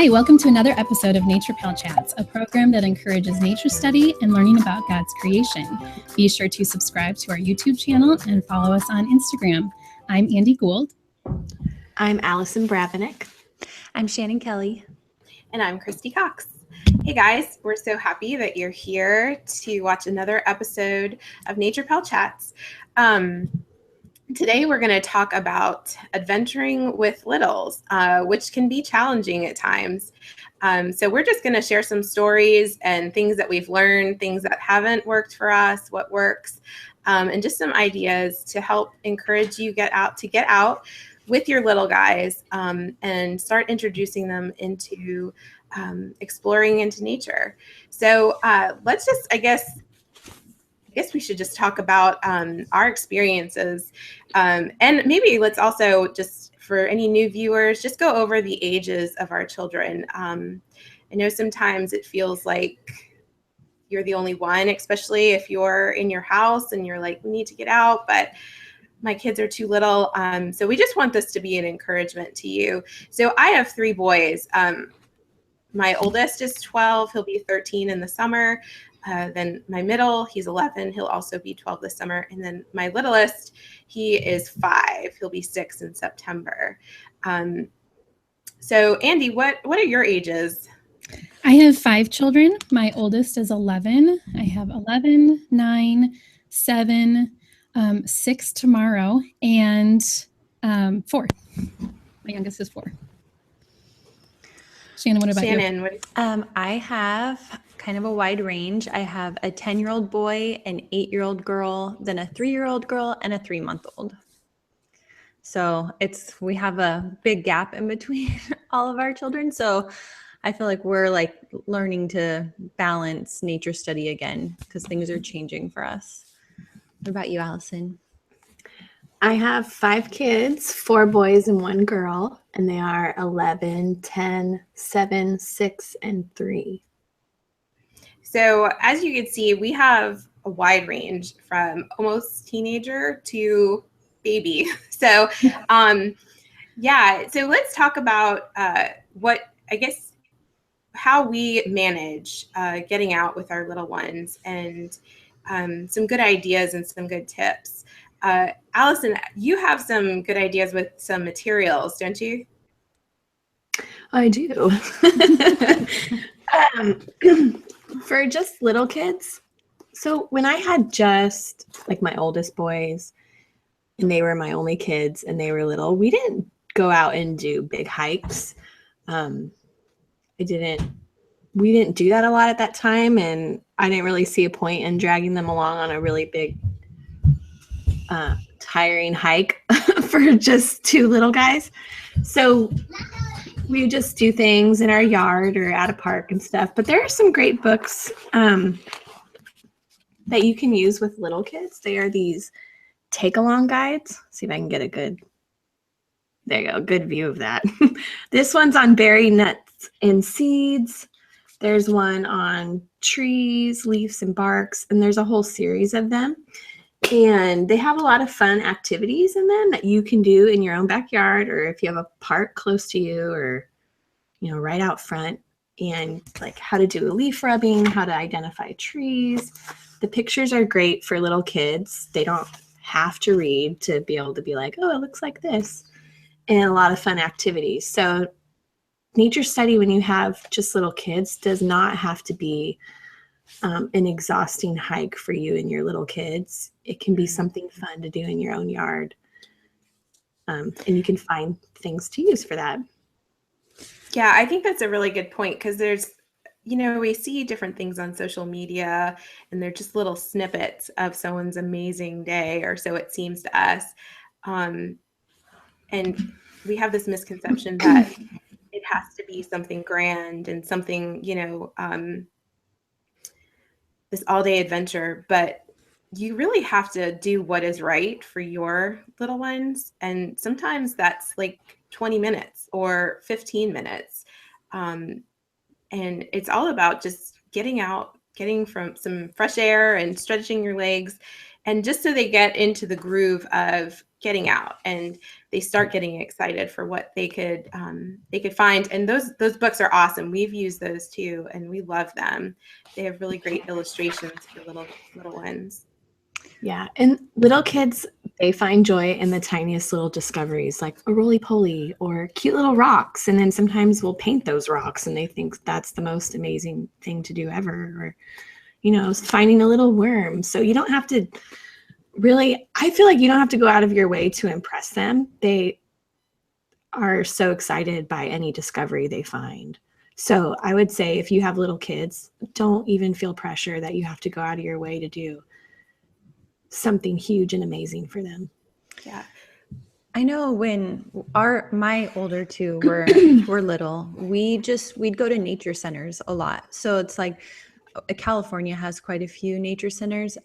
Hi, welcome to another episode of Nature Pal Chats, a program that encourages nature study and learning about God's creation. Be sure to subscribe to our YouTube channel and follow us on Instagram. I'm Andy Gould. I'm Allison Bravenik. I'm Shannon Kelly. And I'm Christy Cox. Hey guys, we're so happy that you're here to watch another episode of Nature Pal Chats. Today we're going to talk about adventuring with littles, which can be challenging at times. So we're just going to share some stories and things that we've learned, things that haven't worked for us, what works, and just some ideas to help encourage you get out with your little guys and start introducing them into exploring into nature. So let's just, I guess we should just talk about our experiences. And maybe let's also just, for any new viewers, just go over the ages of our children. I know sometimes it feels like you're the only one, especially if you're in your house and you're like, we need to get out, but my kids are too little. So we just want this to be an encouragement to you. So I have 3 boys. My oldest is 12. He'll be 13 in the summer. Then my middle, he's 11. He'll also be 12 this summer. And then my littlest, he is 5. He'll be 6 in September. So Andy, what are your ages? I have 5 children. My oldest is 11. I have 11, 9, 7, 6 tomorrow, and 4. My youngest is 4. Shannon, what about you? I have kind of a wide range. I have a 10-year-old boy, an 8-year-old girl, then a 3-year-old girl, and a 3-month-old. So we have a big gap in between all of our children. So I feel like we're like learning to balance nature study again because things are changing for us. What about you, Allison? I have 5 kids, 4 boys and 1 girl, and they are 11, 10, 7, 6, and 3. So as you can see, we have a wide range from almost teenager to baby. So so let's talk about how we manage getting out with our little ones and some good ideas and some good tips. Allison, you have some good ideas with some materials, don't you? I do. For just little kids. So when I had just like my oldest boys and they were my only kids and they were little, we didn't go out and do big hikes. We didn't do that a lot at that time, and I didn't really see a point in dragging them along on a really big tiring hike for just 2 little guys. So we just do things in our yard or at a park and stuff. But there are some great books that you can use with little kids. They are these take-along guides. See if I can get a good view of that. This one's on berry, nuts, and seeds. There's one on trees, leaves, and barks, and there's a whole series of them. And they have a lot of fun activities in them that you can do in your own backyard, or if you have a park close to you, or right out front, and like how to do a leaf rubbing, how to identify trees. The pictures are great for little kids. They don't have to read to be able to be like, oh, it looks like this, and a lot of fun activities. So nature study when you have just little kids does not have to be an exhausting hike for you and your little kids. It can be something fun to do in your own yard. And you can find things to use for that. Yeah, I think that's a really good point because there's, we see different things on social media and they're just little snippets of someone's amazing day, or so it seems to us. And we have this misconception that it has to be something grand and something, this all-day adventure, but you really have to do what is right for your little ones. And sometimes that's like 20 minutes or 15 minutes. And it's all about just getting out, getting from some fresh air and stretching your legs and just so they get into the groove of getting out and they start getting excited for what they could find. And those books are awesome. We've used those too, and we love them. They have really great illustrations for little ones. Yeah, and little kids, they find joy in the tiniest little discoveries, like a roly-poly or cute little rocks. And then sometimes we'll paint those rocks and they think that's the most amazing thing to do ever. Or, you know, finding a little worm. So you don't have to really, I feel like you don't have to go out of your way to impress them. They are so excited by any discovery they find. So I would say if you have little kids, don't even feel pressure that you have to go out of your way to do something huge and amazing for them. Yeah. I know when my older two were little, we'd go to nature centers a lot. So it's like California has quite a few nature centers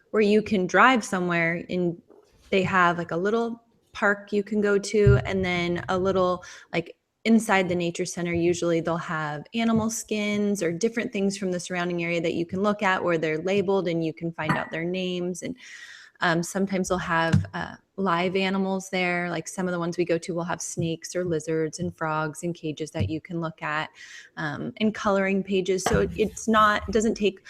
where you can drive somewhere and they have like a little park you can go to, and then a little like inside the nature center, usually they'll have animal skins or different things from the surrounding area that you can look at where they're labeled and you can find out their names. And sometimes they'll have live animals there. Like some of the ones we go to will have snakes or lizards and frogs in cages that you can look at, and coloring pages. So it doesn't take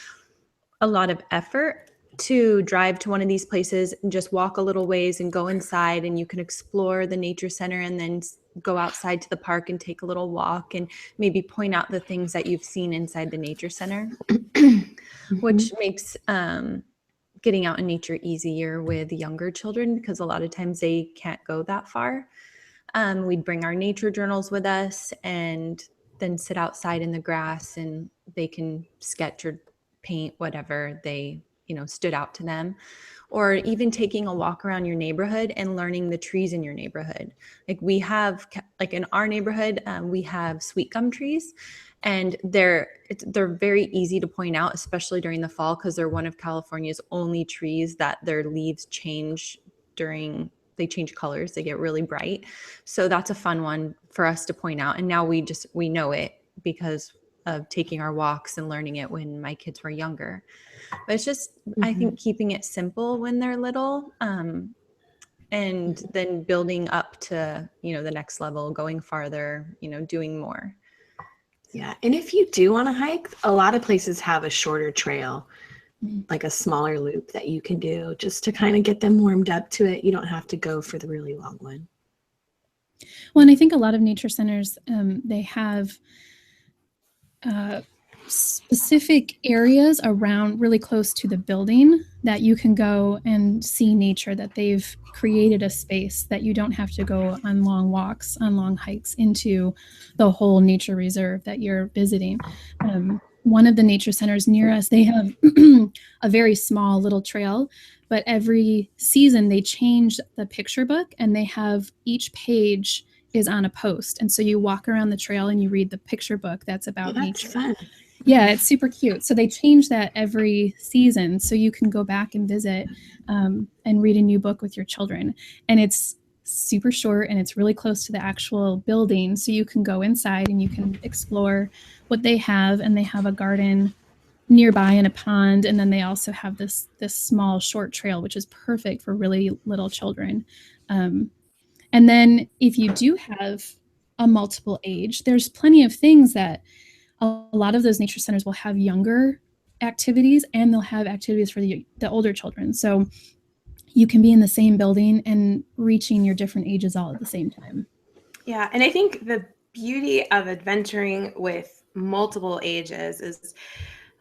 a lot of effort to drive to one of these places and just walk a little ways and go inside, and you can explore the nature center and then go outside to the park and take a little walk and maybe point out the things that you've seen inside the nature center, which makes getting out in nature easier with younger children because a lot of times they can't go that far. We'd bring our nature journals with us and then sit outside in the grass, and they can sketch or paint whatever they stood out to them. Or even taking a walk around your neighborhood and learning the trees in your neighborhood. Like we have, like in our neighborhood, we have sweet gum trees, and they're very easy to point out, especially during the fall, because they're one of California's only trees that their leaves change they change colors. They get really bright. So that's a fun one for us to point out. And now we know it because of taking our walks and learning it when my kids were younger. But it's just, I think keeping it simple when they're little, and then building up to, the next level, going farther, doing more. Yeah. And if you do want to hike, a lot of places have a shorter trail, like a smaller loop that you can do just to kind of get them warmed up to it. You don't have to go for the really long one. Well, and I think a lot of nature centers, they have specific areas around really close to the building that you can go and see nature, that they've created a space that you don't have to go on long walks, on long hikes into the whole nature reserve that you're visiting. One of the nature centers near us, they have a very small little trail, but every season they change the picture book, and they have each page is on a post. And so you walk around the trail and you read the picture book that's about nature. Fun. Yeah, it's super cute. So they change that every season, so you can go back and visit and read a new book with your children. And it's super short, and it's really close to the actual building, so you can go inside and you can explore what they have. And they have a garden nearby and a pond, and then they also have this small short trail, which is perfect for really little children. And then if you do have a multiple age, there's plenty of things that a lot of those nature centers will have younger activities, and they'll have activities for the older children. So you can be in the same building and reaching your different ages all at the same time. Yeah. And I think the beauty of adventuring with multiple ages is,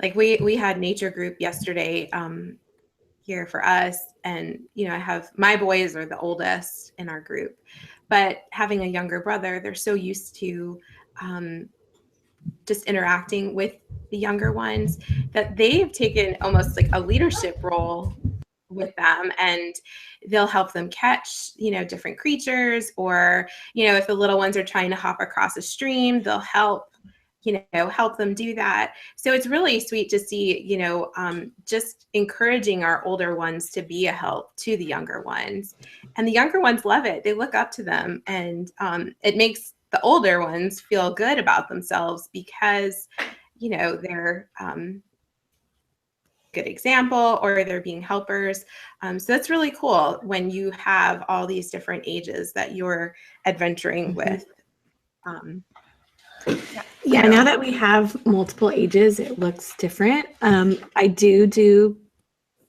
like, we had nature group yesterday here for us. And, I have, my boys are the oldest in our group, but having a younger brother, they're so used to just interacting with the younger ones that they've taken almost like a leadership role with them, and they'll help them catch, different creatures, or, if the little ones are trying to hop across a stream, they'll help them do that. So it's really sweet to see, just encouraging our older ones to be a help to the younger ones. And the younger ones love it. They look up to them, and it makes the older ones feel good about themselves because, they're good example or they're being helpers. So that's really cool when you have all these different ages that you're adventuring with. Yeah, now that we have multiple ages, it looks different. I do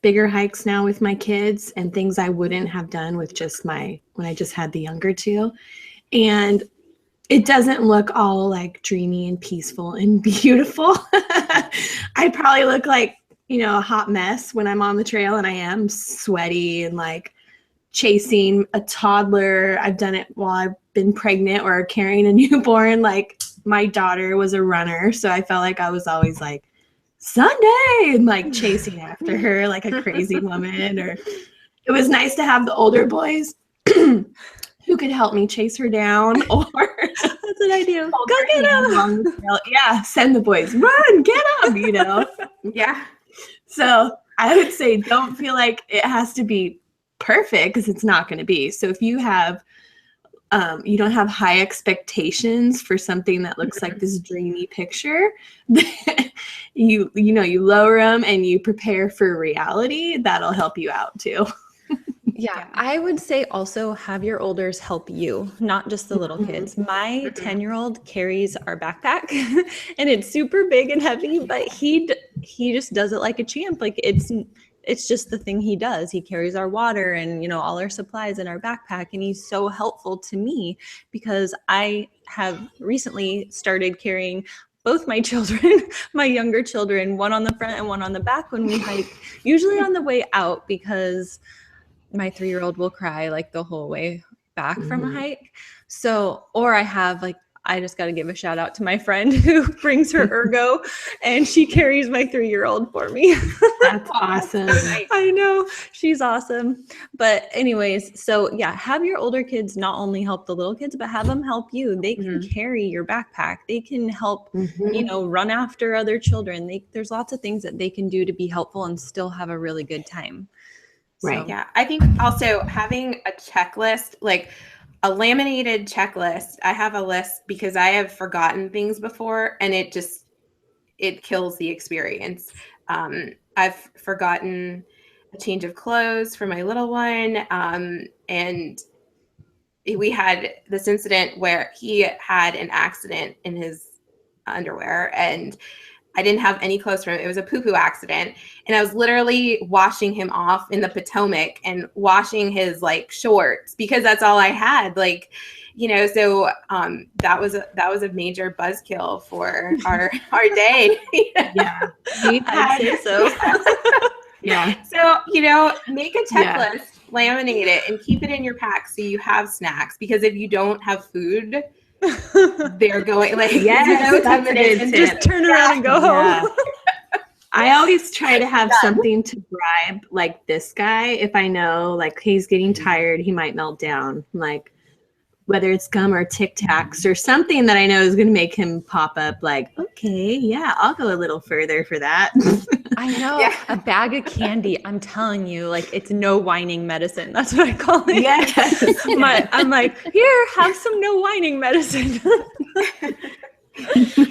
bigger hikes now with my kids and things I wouldn't have done with just when I just had the younger two. And it doesn't look all like dreamy and peaceful and beautiful. I probably look like, a hot mess when I'm on the trail, and I am sweaty and like chasing a toddler. I've done it while I've been pregnant or carrying a newborn. Like my daughter was a runner, so I felt like I was always like, Sunday, and like chasing after her like a crazy woman. Or it was nice to have the older boys who could help me chase her down, or That's what I do. Go get him. Yeah, send the boys, run, get him, Yeah. So I would say don't feel like it has to be perfect, because it's not going to be. So if you have you don't have high expectations for something that looks like this dreamy picture, you lower them and you prepare for reality. That'll help you out too. Yeah, I would say also have your olders help you, not just the little kids. My 10-year-old carries our backpack and it's super big and heavy, but he just does it like a champ. Like it's just the thing he does. He carries our water and, all our supplies in our backpack. And he's so helpful to me because I have recently started carrying both my children, my younger children, one on the front and one on the back when we hike, usually on the way out, because my 3-year-old will cry like the whole way back from a hike. So, or I just got to give a shout out to my friend who brings her ergo and she carries my 3-year-old for me. That's awesome. I know, she's awesome. But anyways, so yeah, have your older kids not only help the little kids, but have them help you. They can carry your backpack. They can help, run after other children. There's lots of things that they can do to be helpful and still have a really good time. Right. So. Yeah. I think also having a checklist, like a laminated checklist. I have a list because I have forgotten things before and it kills the experience. I've forgotten a change of clothes for my little one. And we had this incident where he had an accident in his underwear and I didn't have any clothes for him. It was a poo-poo accident. And I was literally washing him off in the Potomac and washing his shorts because that's all I had. So that was a major buzzkill for our day. Yeah. I'd say so. Yeah. So, make a checklist, laminate it, and keep it in your pack so you have snacks. Because if you don't have food, they're going that's a good tip. Just turn around and go home. I always try to have something to bribe like this guy. If I know he's getting tired, he might melt down, whether it's gum or Tic Tacs or something that I know is going to make him pop up okay, yeah, I'll go a little further for that. I know. A bag of candy, I'm telling you, it's no whining medicine. That's what I call it. Yes. I'm like, here, have some no whining medicine.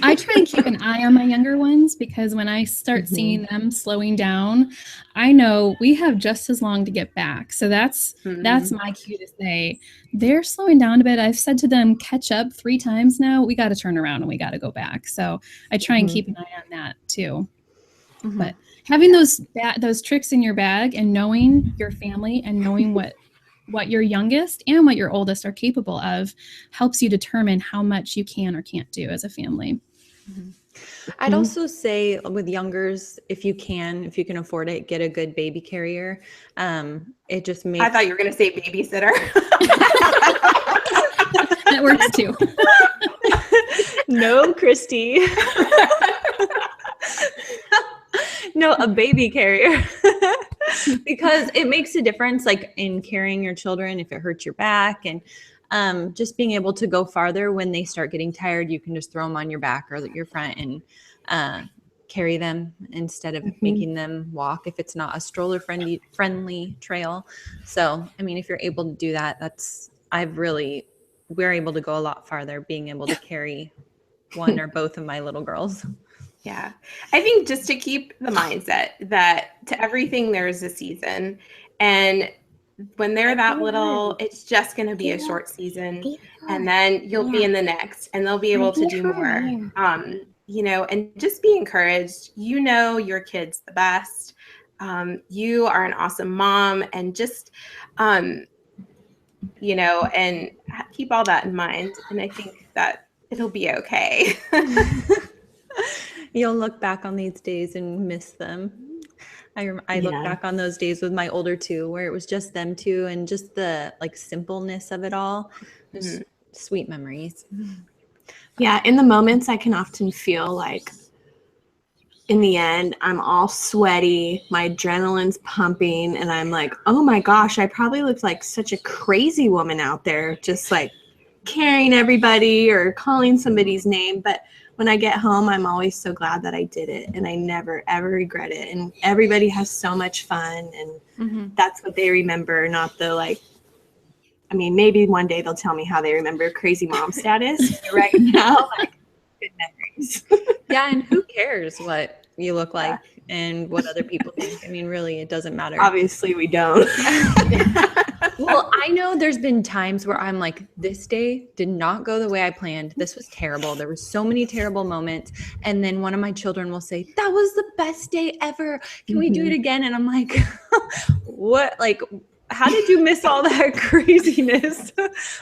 I try and keep an eye on my younger ones because when I start seeing them slowing down, I know we have just as long to get back. So that's my cue to say they're slowing down a bit. I've said to them, catch up 3 times now. We got to turn around and we got to go back. So I try and keep an eye on that too. But having those tricks in your bag and knowing your family and knowing what your youngest and what your oldest are capable of helps you determine how much you can or can't do as a family. I'd also say with youngers, if you can afford it, get a good baby carrier. It just makes. I thought you were going to say babysitter. That works too. No, Christy. No, a baby carrier. Because it makes a difference in carrying your children if it hurts your back, and just being able to go farther when they start getting tired. You can just throw them on your back or your front and carry them instead of making them walk if it's not a stroller friendly trail. So if you're able to do that, we're able to go a lot farther being able to carry one or both of my little girls. Yeah. I think just to keep the mindset that to everything there's a season. And when they're that little, it's just going to be a short season. And then you'll be in the next and they'll be able to do more. And just be encouraged. Your kid's the best. You are an awesome mom, and just, and keep all that in mind. And I think that it'll be okay. You'll look back on these days and miss them. I look back on those days with my older two, where it was just them two, and just the simpleness of it all. Just sweet memories. Yeah, in the moments I can often feel like in the end, I'm all sweaty, my adrenaline's pumping, and I'm like, oh my gosh, I probably looked like such a crazy woman out there, just like carrying everybody or calling somebody's name. But when I get home, I'm always so glad that I did it, and I never, ever regret it. And everybody has so much fun, and that's what they remember, not the maybe one day they'll tell me how they remember crazy mom status. But right now, good memories. Yeah, and who cares what you look like and what other people think? I mean, really, it doesn't matter. Obviously, we don't. Well, I know there's been times where I'm like, this day did not go the way I planned. This was terrible. There were so many terrible moments. And then one of my children will say, that was the best day ever. Can we do it again? And I'm like, what? Like, how did you miss all that craziness?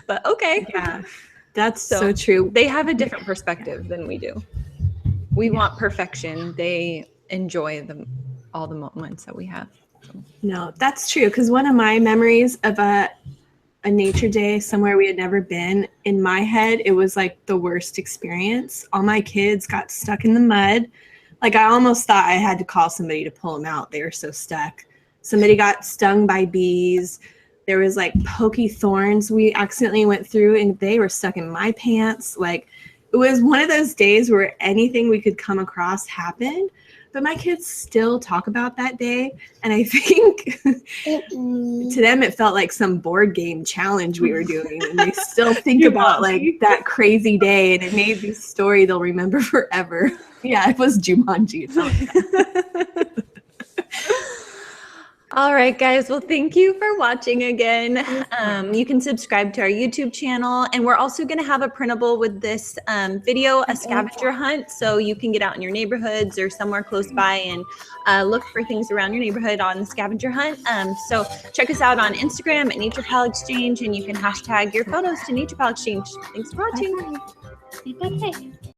But okay. Yeah, that's so true. They have a different perspective than we do. We want perfection. They enjoy all the moments that we have. No, that's true. Because one of my memories of a nature day somewhere we had never been, in my head, it was like the worst experience. All my kids got stuck in the mud. Like, I almost thought I had to call somebody to pull them out. They were so stuck. Somebody got stung by bees. There was like pokey thorns we accidentally went through, and they were stuck in my pants. Like, it was one of those days where anything we could come across happened. But my kids still talk about that day. And I think to them, it felt like some board game challenge we were doing. And they still think about like that crazy day. And it made this story they'll remember forever. Yeah, it was Jumanji. All right, guys. Well, thank you for watching again. You can subscribe to our YouTube channel. And we're also going to have a printable with this video, a scavenger hunt. So you can get out in your neighborhoods or somewhere close by and look for things around your neighborhood on the scavenger hunt. So check us out on Instagram at Nature Pal Exchange, and you can hashtag your photos to Nature Pal Exchange. Thanks for watching. Bye-bye.